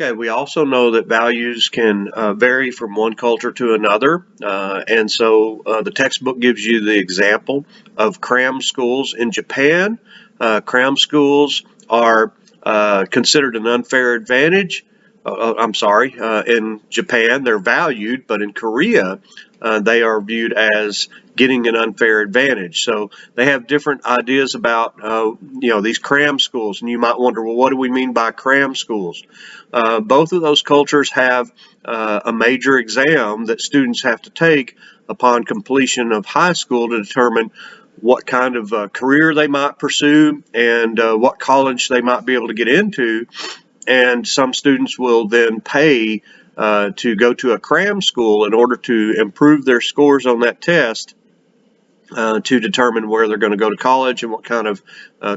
Okay, we also know that values can vary from one culture to another. And so the textbook gives you the example of cram schools in Japan. Cram schools are considered an unfair advantage. I'm sorry, in Japan they're valued, but in Korea they are viewed as getting an unfair advantage. So they have different ideas about these cram schools, and you might wonder, well, what do we mean by cram schools? Both of those cultures have a major exam that students have to take upon completion of high school to determine what kind of career they might pursue and what college they might be able to get into. And some students will then pay to go to a cram school in order to improve their scores on that test to determine where they're going to go to college and what kind of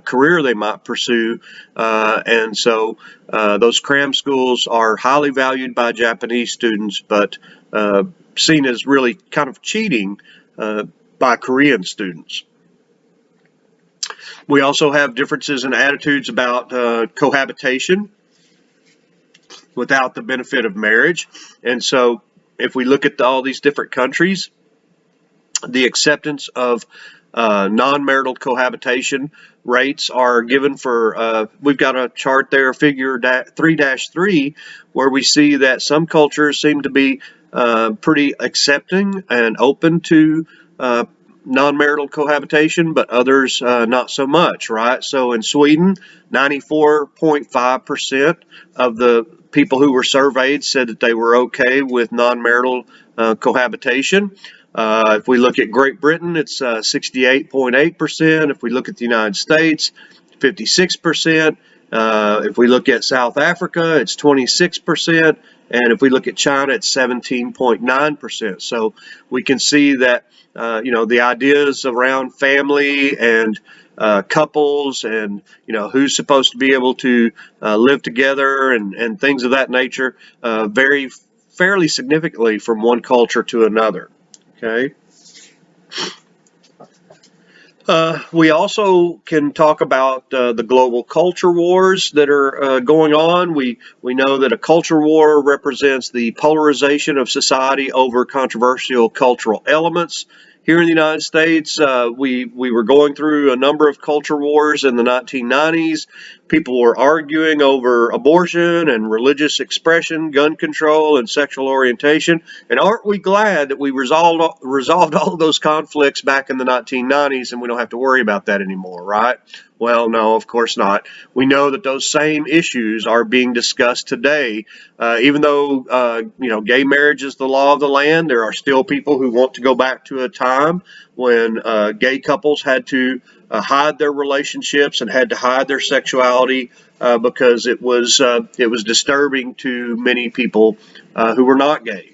career they might pursue. And so those cram schools are highly valued by Japanese students, but seen as really kind of cheating by Korean students. We also have differences in attitudes about cohabitation without the benefit of marriage. And so if we look at all these different countries, the acceptance of non-marital cohabitation rates are given for, we've got a chart there, figure 3-3, where we see that some cultures seem to be pretty accepting and open to non-marital cohabitation, but others not so much, right? So in Sweden, 94.5% of the people who were surveyed said that they were okay with non-marital cohabitation. If we look at Great Britain, it's 68.8%. If we look at the United States, 56%. If we look at South Africa, it's 26%. And if we look at China, it's 17.9%. So we can see that, the ideas around family and couples and, who's supposed to be able to live together and things of that nature vary fairly significantly from one culture to another. Okay. We also can talk about the global culture wars that are going on. We know that a culture war represents the polarization of society over controversial cultural elements. Here in the United States, we were going through a number of culture wars in the 1990s. People were arguing over abortion and religious expression, gun control, and sexual orientation. And aren't we glad that we resolved all of those conflicts back in the 1990s and we don't have to worry about that anymore, right? Well, no, of course not. We know that those same issues are being discussed today. Even though, gay marriage is the law of the land, there are still people who want to go back to a time when gay couples had to hide their relationships and had to hide their sexuality because it was disturbing to many people who were not gay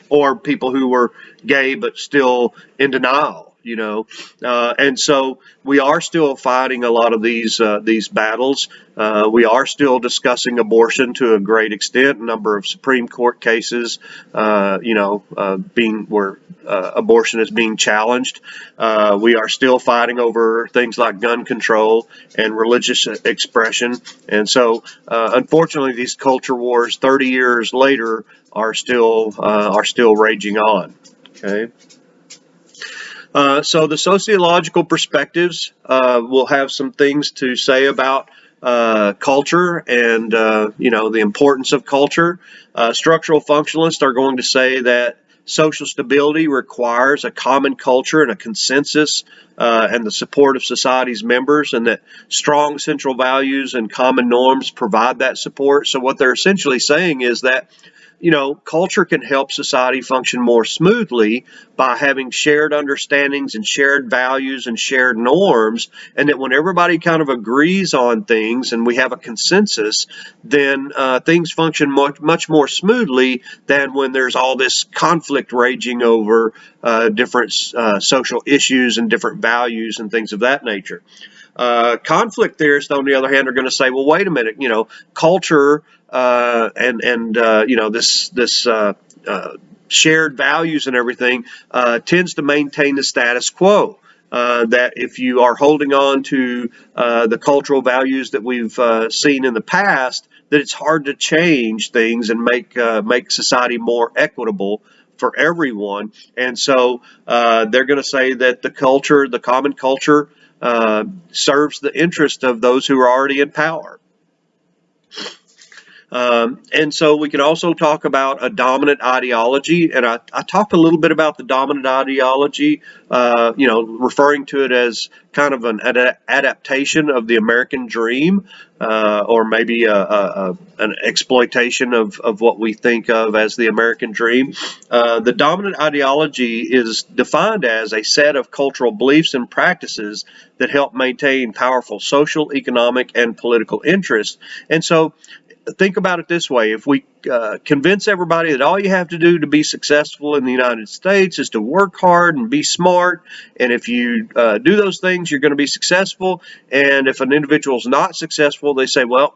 or people who were gay but still in denial. And so we are still fighting a lot of these battles. We are still discussing abortion to a great extent. A number of Supreme Court cases, being where abortion is being challenged. We are still fighting over things like gun control and religious expression. And so, unfortunately, these culture wars 30 years later are still raging on. Okay. So the sociological perspectives will have some things to say about culture and, the importance of culture. Structural functionalists are going to say that social stability requires a common culture and a consensus and the support of society's members, and that strong central values and common norms provide that support. So what they're essentially saying is that culture can help society function more smoothly by having shared understandings and shared values and shared norms, and that when everybody kind of agrees on things and we have a consensus, then things function much more smoothly than when there's all this conflict raging over different social issues and different values and things of that nature. Conflict theorists, on the other hand, are going to say, well, wait a minute, culture this shared values and everything tends to maintain the status quo. That if you are holding on to the cultural values that we've seen in the past, that it's hard to change things and make society more equitable for everyone. And so they're going to say that the common culture, serves the interest of those who are already in power. And so we can also talk about a dominant ideology, and I talked a little bit about the dominant ideology, referring to it as kind of an adaptation of the American dream, or maybe an exploitation of what we think of as the American dream. The dominant ideology is defined as a set of cultural beliefs and practices that help maintain powerful social, economic, and political interests. And so think about it this way. If we convince everybody that all you have to do to be successful in the United States is to work hard and be smart, and if you do those things, you're going to be successful. And if an individual is not successful, they say, well,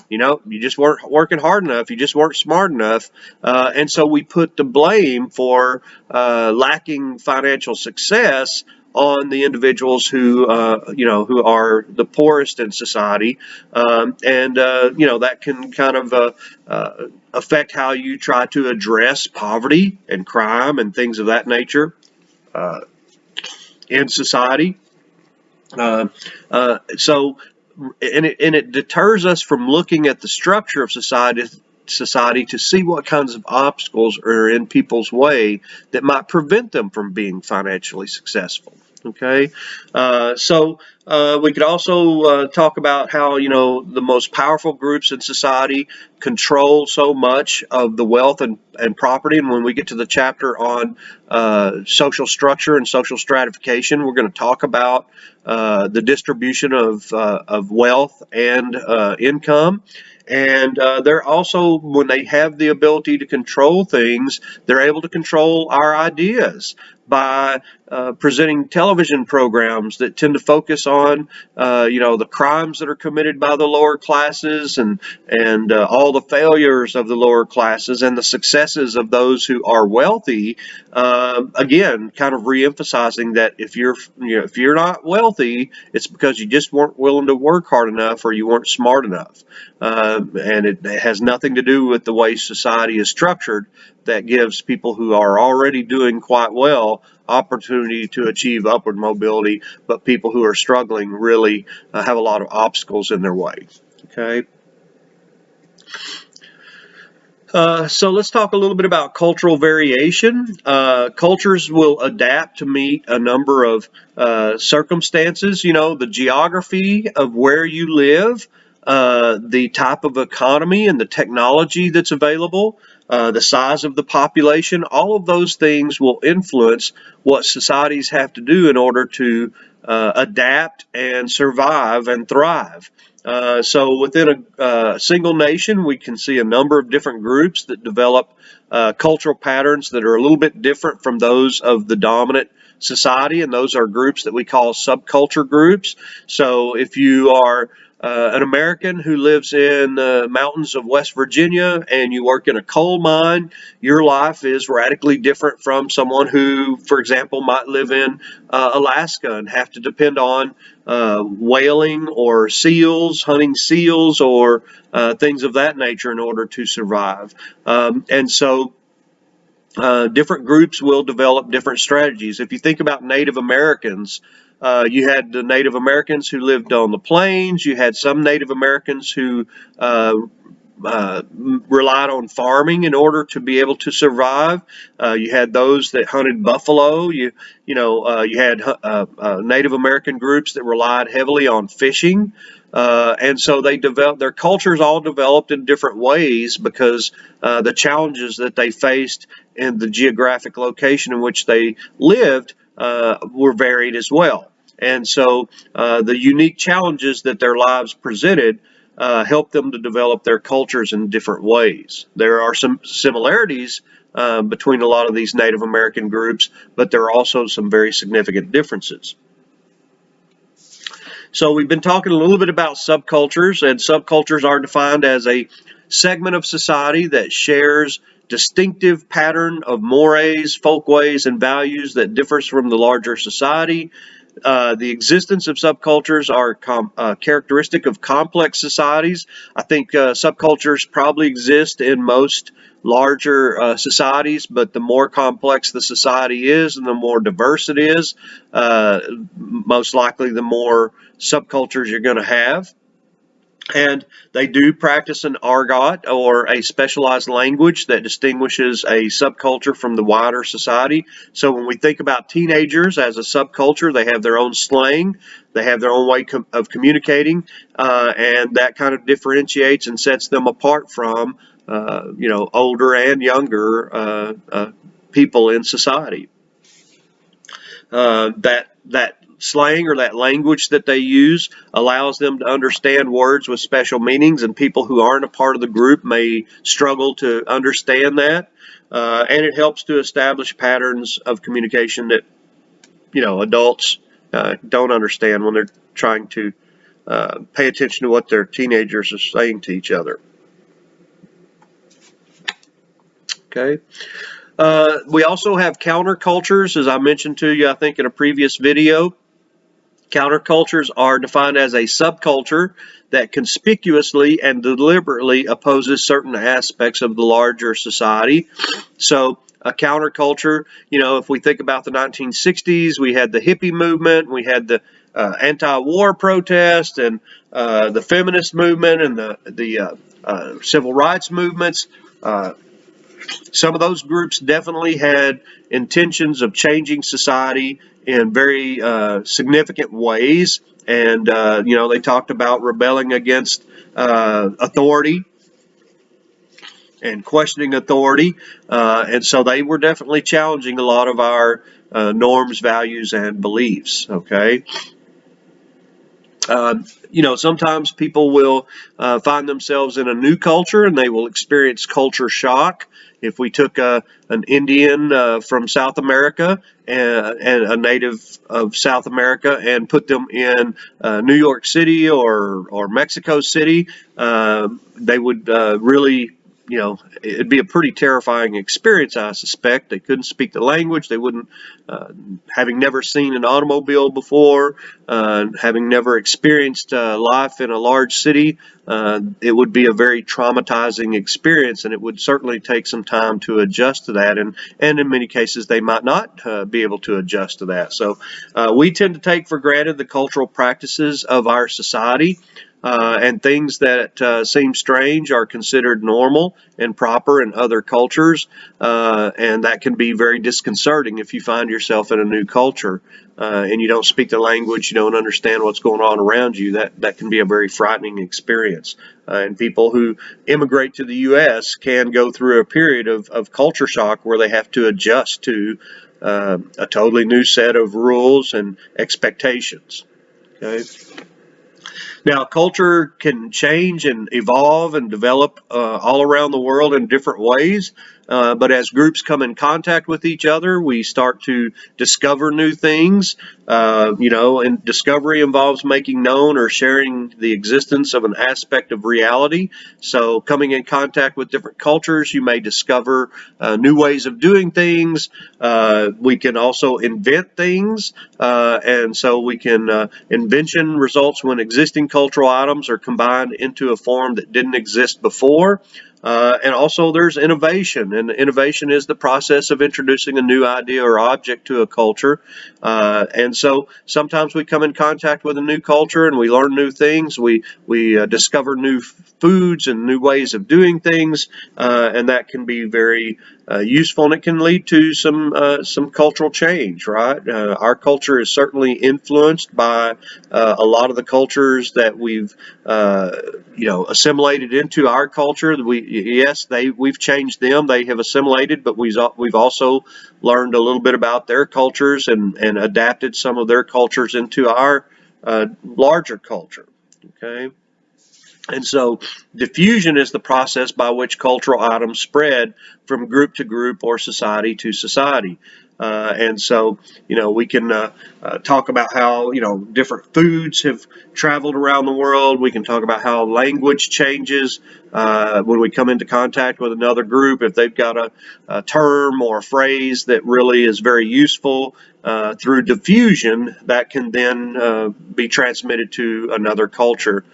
you just weren't working hard enough. You just weren't smart enough. And so we put the blame for lacking financial success on the individuals who are the poorest in society, and that can kind of affect how you try to address poverty and crime and things of that nature in society. So it deters us from looking at the structure of society to see what kinds of obstacles are in people's way that might prevent them from being financially successful. Okay, so we could also talk about how the most powerful groups in society control so much of the wealth and property. And when we get to the chapter on social structure and social stratification, we're going to talk about the distribution of wealth and income. And they're also, when they have the ability to control things, they're able to control our ideas by presenting television programs that tend to focus on, the crimes that are committed by the lower classes and all the failures of the lower classes and the successes of those who are wealthy. Again, kind of reemphasizing that if you're not wealthy, it's because you just weren't willing to work hard enough or you weren't smart enough. And it has nothing to do with the way society is structured that gives people who are already doing quite well opportunity to achieve upward mobility, but people who are struggling really have a lot of obstacles in their way. Okay. So let's talk a little bit about cultural variation. Cultures will adapt to meet a number of circumstances, the geography of where you live, the type of economy and the technology that's available, the size of the population. All of those things will influence what societies have to do in order to adapt and survive and thrive. So within a single nation, we can see a number of different groups that develop cultural patterns that are a little bit different from those of the dominant society, and those are groups that we call subculture groups. So if you are an American who lives in the mountains of West Virginia and you work in a coal mine, your life is radically different from someone who, for example, might live in Alaska and have to depend on whaling or hunting seals or things of that nature in order to survive. And so different groups will develop different strategies. If you think about Native Americans, you had the Native Americans who lived on the plains. You had some Native Americans who relied on farming in order to be able to survive. You had those that hunted buffalo. You had Native American groups that relied heavily on fishing. And so their cultures all developed in different ways because the challenges that they faced in the geographic location in which they lived were varied as well. And so the unique challenges that their lives presented helped them to develop their cultures in different ways. There are some similarities between a lot of these Native American groups, but there are also some very significant differences. So we've been talking a little bit about subcultures, and subcultures are defined as a segment of society that shares distinctive pattern of mores, folkways, and values that differs from the larger society. The existence of subcultures are characteristic of complex societies. I think subcultures probably exist in most larger societies, but the more complex the society is and the more diverse it is, most likely the more subcultures you're going to have. And they do practice an argot, or a specialized language that distinguishes a subculture from the wider society. So when we think about teenagers as a subculture, they have their own slang, they have their own way of communicating, and that kind of differentiates and sets them apart from older and younger people in society. That slang, or that language that they use, allows them to understand words with special meanings, and people who aren't a part of the group may struggle to understand that. And it helps to establish patterns of communication that adults don't understand when they're trying to pay attention to what their teenagers are saying to each other. Okay. We also have countercultures, as I mentioned to you, I think, in a previous video. Countercultures are defined as a subculture that conspicuously and deliberately opposes certain aspects of the larger society. So a counterculture, if we think about the 1960s, we had the hippie movement, we had the anti-war protest, and the feminist movement, and the civil rights movements. Some of those groups definitely had intentions of changing society in very significant ways, and they talked about rebelling against authority and questioning authority, and so they were definitely challenging a lot of our norms, values, and beliefs. Okay. Sometimes people will find themselves in a new culture and they will experience culture shock. If we took an Indian from South America and a native of South America and put them in New York City or Mexico City, they would really, it'd be a pretty terrifying experience, I suspect. They couldn't speak the language. They wouldn't, having never seen an automobile before, having never experienced life in a large city, it would be a very traumatizing experience, and it would certainly take some time to adjust to that. And in many cases, they might not be able to adjust to that. So we tend to take for granted the cultural practices of our society. And things that seem strange are considered normal and proper in other cultures, and that can be very disconcerting if you find yourself in a new culture and you don't speak the language, you don't understand what's going on around you. That can be a very frightening experience. And people who immigrate to the U.S. can go through a period of culture shock where they have to adjust to a totally new set of rules and expectations. Okay. Now, culture can change and evolve and develop all around the world in different ways. But as groups come in contact with each other, we start to discover new things. And discovery involves making known or sharing the existence of an aspect of reality. So coming in contact with different cultures, you may discover new ways of doing things. We can also invent things. And so we can, invention results when existing cultural items are combined into a form that didn't exist before. And also there's innovation, and innovation is the process of introducing a new idea or object to a culture. And so sometimes we come in contact with a new culture and we learn new things. We discover new foods and new ways of doing things, and that can be very useful, and it can lead to some cultural change, right? Our culture is certainly influenced by a lot of the cultures that we've assimilated into our culture. We've changed them, they have assimilated, but we've also learned a little bit about their cultures and adapted some of their cultures into our larger culture. Okay. And so diffusion is the process by which cultural items spread from group to group or society to society. And so, we can talk about how, different foods have traveled around the world. We can talk about how language changes when we come into contact with another group. If they've got a term or a phrase that really is very useful through diffusion, that can then be transmitted to another culture.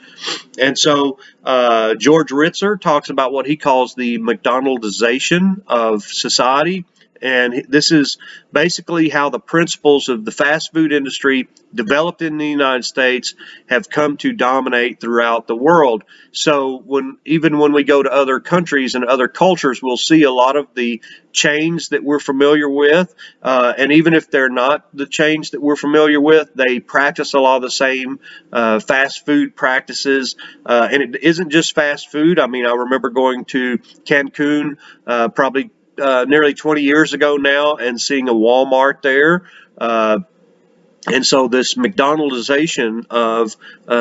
And so George Ritzer talks about what he calls the McDonaldization of society. And this is basically how the principles of the fast food industry developed in the United States have come to dominate throughout the world. So even when we go to other countries and other cultures, we'll see a lot of the chains that we're familiar with. And even if they're not the chains that we're familiar with, they practice a lot of the same fast food practices. And it isn't just fast food. I mean, I remember going to Cancun probably nearly 20 years ago now and seeing a Walmart there. And so this McDonaldization of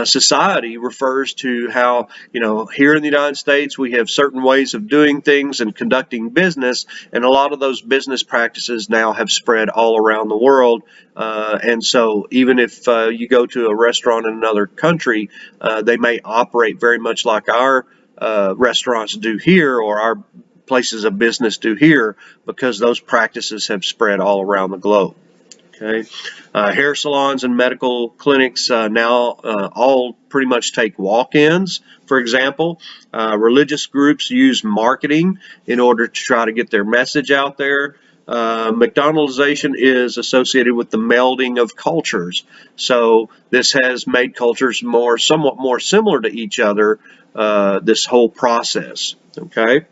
society refers to how, here in the United States, we have certain ways of doing things and conducting business, and a lot of those business practices now have spread all around the world. And so even if you go to a restaurant in another country, they may operate very much like our restaurants do here, or our places of business do here, because those practices have spread all around the globe. Okay, hair salons and medical clinics now all pretty much take walk-ins, for example. Religious groups use marketing in order to try to get their message out there. McDonaldization is associated with the melding of cultures. So this has made cultures somewhat more similar to each other, this whole process. Okay.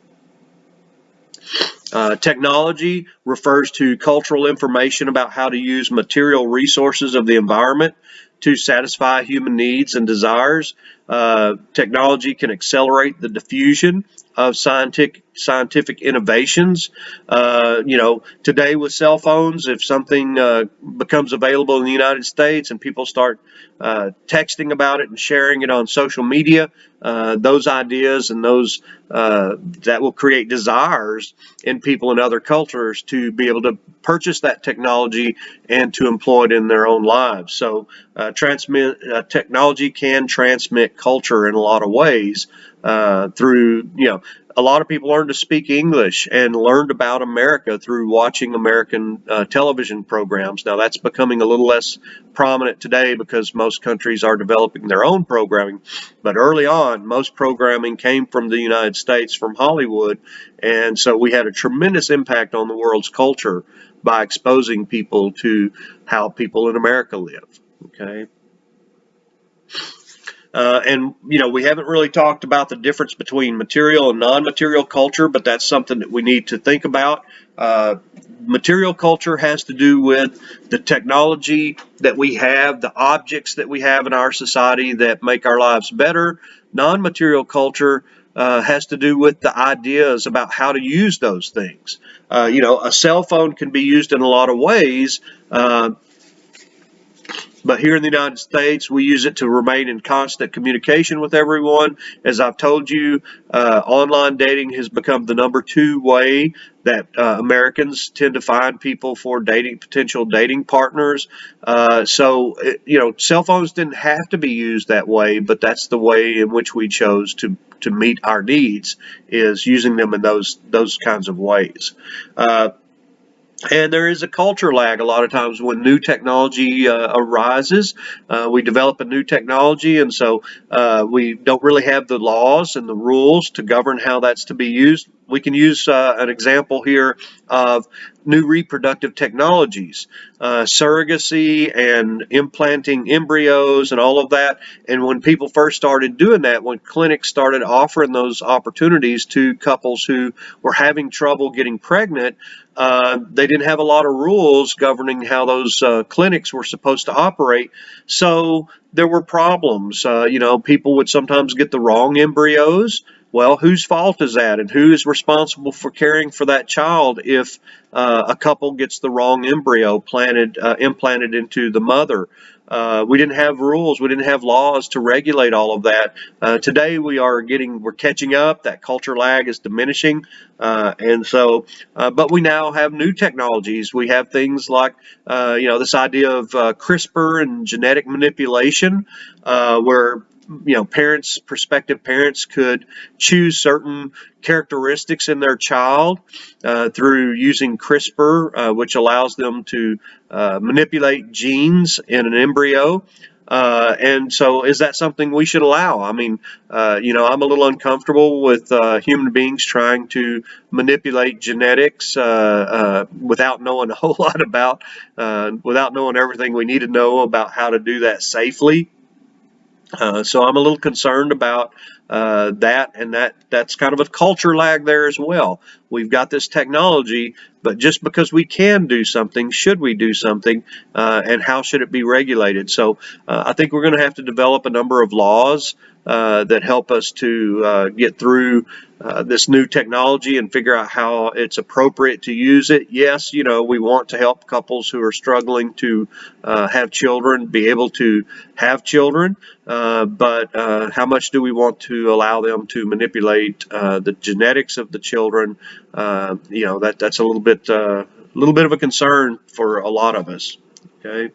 Technology refers to cultural information about how to use material resources of the environment to satisfy human needs and desires. Technology can accelerate the diffusion of scientific innovations. Today with cell phones, if something becomes available in the United States and people start texting about it and sharing it on social media, those ideas and those that will create desires in people in other cultures to be able to purchase that technology and to employ it in their own lives. So technology can transmit culture in a lot of ways through, a lot of people learned to speak English and learned about America through watching American television programs. Now that's becoming a little less prominent today because most countries are developing their own programming. But early on, most programming came from the United States, from Hollywood. And so we had a tremendous impact on the world's culture by exposing people to how people in America live. Okay. And we haven't really talked about the difference between material and non-material culture, but that's something that we need to think about. Material culture has to do with the technology that we have, the objects that we have in our society that make our lives better. Non-material culture has to do with the ideas about how to use those things. A cell phone can be used in a lot of ways. But here in the United States, we use it to remain in constant communication with everyone. As I've told you, online dating has become the #2 way that Americans tend to find people for potential dating partners. So cell phones didn't have to be used that way, but that's the way in which we chose to meet our needs, is using them in those kinds of ways. And there is a culture lag a lot of times when new technology arises. We develop a new technology, and so we don't really have the laws and the rules to govern how that's to be used. We can use an example here of new reproductive technologies, surrogacy and implanting embryos and all of that. And when people first started doing that, when clinics started offering those opportunities to couples who were having trouble getting pregnant, they didn't have a lot of rules governing how those clinics were supposed to operate. So there were problems. People would sometimes get the wrong embryos, Well, whose fault is that, and who is responsible for caring for that child if a couple gets the wrong embryo implanted into the mother? We didn't have rules, we didn't have laws to regulate all of that. Today we're catching up. That culture lag is diminishing, but we now have new technologies. We have things like this idea of CRISPR and genetic manipulation, where prospective parents could choose certain characteristics in their child through using CRISPR, which allows them to manipulate genes in an embryo. And so is that something we should allow? I mean, I'm a little uncomfortable with human beings trying to manipulate genetics without knowing a whole lot without knowing everything we need to know about how to do that safely. So I'm a little concerned about that, and that's kind of a culture lag there as well. We've got this technology, but just because we can do something, should we do something, and how should it be regulated? So I think we're going to have to develop a number of laws that help us to get through this new technology and figure out how it's appropriate to use it. Yes, we want to help couples who are struggling to have children be able to have children, but how much do we want to allow them to manipulate the genetics of the children? That's a little bit of a concern for a lot of us. Okay.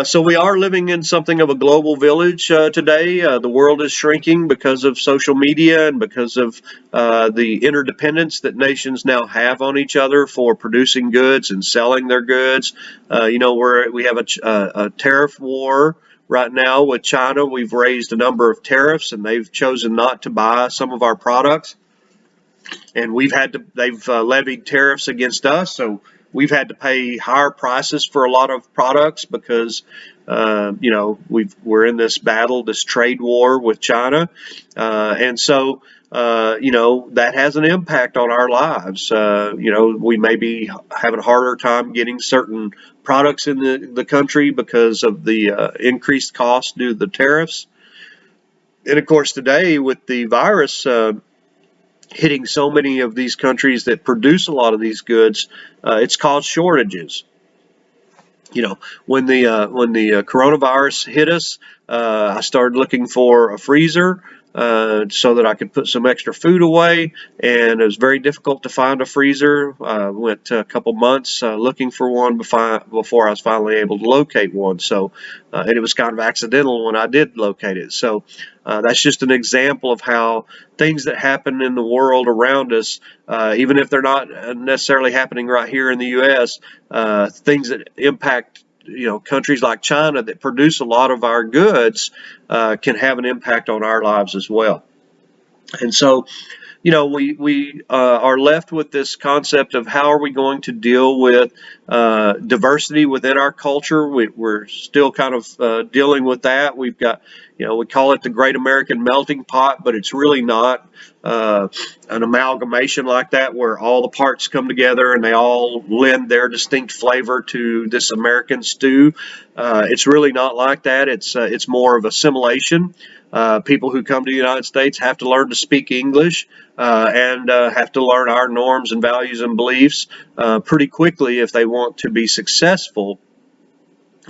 So we are living in something of a global village today. The world is shrinking because of social media and because of the interdependence that nations now have on each other for producing goods and selling their goods. We have a tariff war right now with China. We've raised a number of tariffs, and they've chosen not to buy some of our products. And they've levied tariffs against us, so we've had to pay higher prices for a lot of products because we're in this battle, this trade war with China, and so that has an impact on our lives. We may be having a harder time getting certain products in the country because of the increased cost due to the tariffs. And of course, today with the virus hitting so many of these countries that produce a lot of these goods, it's caused shortages. When the coronavirus hit us, I started looking for a freezer so that I could put some extra food away, and it was very difficult to find a freezer. Went a couple months looking for one before I was finally able to locate one. So, and it was kind of accidental when I did locate it. So that's just an example of how things that happen in the world around us, even if they're not necessarily happening right here in the U.S., things that impact countries like China that produce a lot of our goods can have an impact on our lives as well. And so we are left with this concept of how are we going to deal with diversity within our culture. We're still kind of dealing with that. We've got, we call it the Great American Melting Pot, but it's really not an amalgamation like that where all the parts come together and they all lend their distinct flavor to this American stew. It's really not like that. It's more of assimilation. People who come to the United States have to learn to speak English and have to learn our norms and values and beliefs pretty quickly if they want to be successful.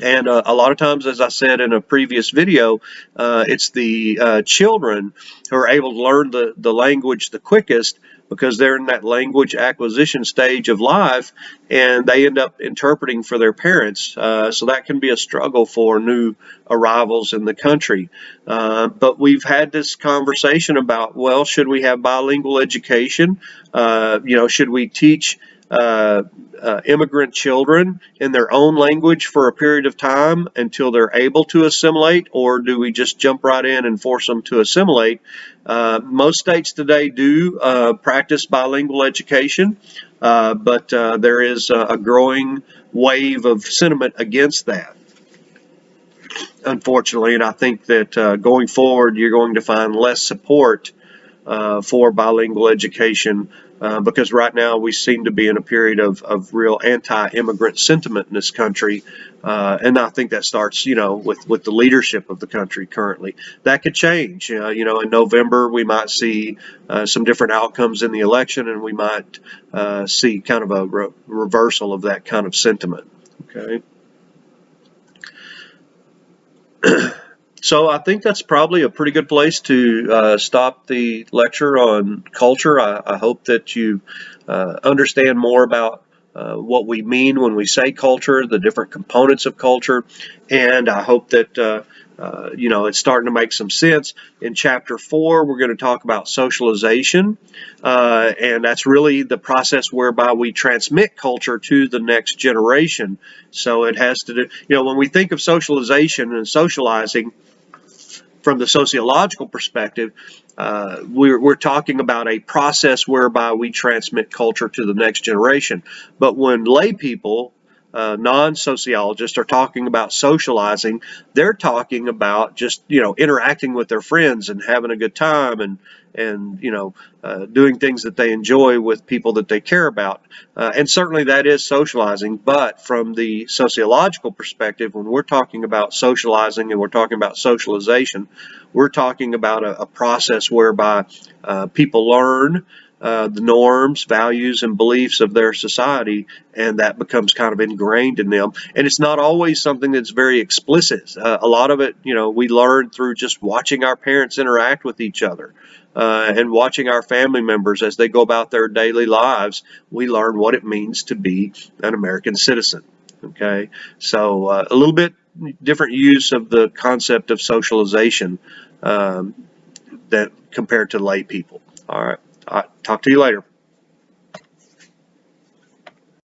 And a lot of times, as I said in a previous video, it's the children who are able to learn the language the quickest because they're in that language acquisition stage of life, and they end up interpreting for their parents. So that can be a struggle for new arrivals in the country. But we've had this conversation about, well, should we have bilingual education? Should we teach immigrant children in their own language for a period of time until they're able to assimilate, or do we just jump right in and force them to assimilate? Most states today do practice bilingual education, but there is a growing wave of sentiment against that, unfortunately, and I think that going forward you're going to find less support for bilingual education because right now we seem to be in a period of real anti-immigrant sentiment in this country. And I think that starts, with the leadership of the country currently. That could change. In November we might see some different outcomes in the election, and we might see kind of a reversal of that kind of sentiment. Okay. So I think that's probably a pretty good place to stop the lecture on culture. I hope that you understand more about what we mean when we say culture, the different components of culture, and I hope that it's starting to make some sense. In Chapter 4, we're going to talk about socialization, and that's really the process whereby we transmit culture to the next generation. So it has to do, when we think of socialization and socializing, from the sociological perspective, we're talking about a process whereby we transmit culture to the next generation. But when lay people, non-sociologists, are talking about socializing, they're talking about just interacting with their friends and having a good time, and doing things that they enjoy with people that they care about. And certainly that is socializing. But from the sociological perspective, when we're talking about socializing and we're talking about socialization, we're talking about a process whereby people learn the norms, values, and beliefs of their society, and that becomes kind of ingrained in them. And it's not always something that's very explicit. A lot of it, we learn through just watching our parents interact with each other. And watching our family members as they go about their daily lives, we learn what it means to be an American citizen. Okay, so a little bit different use of the concept of socialization that compared to lay people. All right, talk to you later.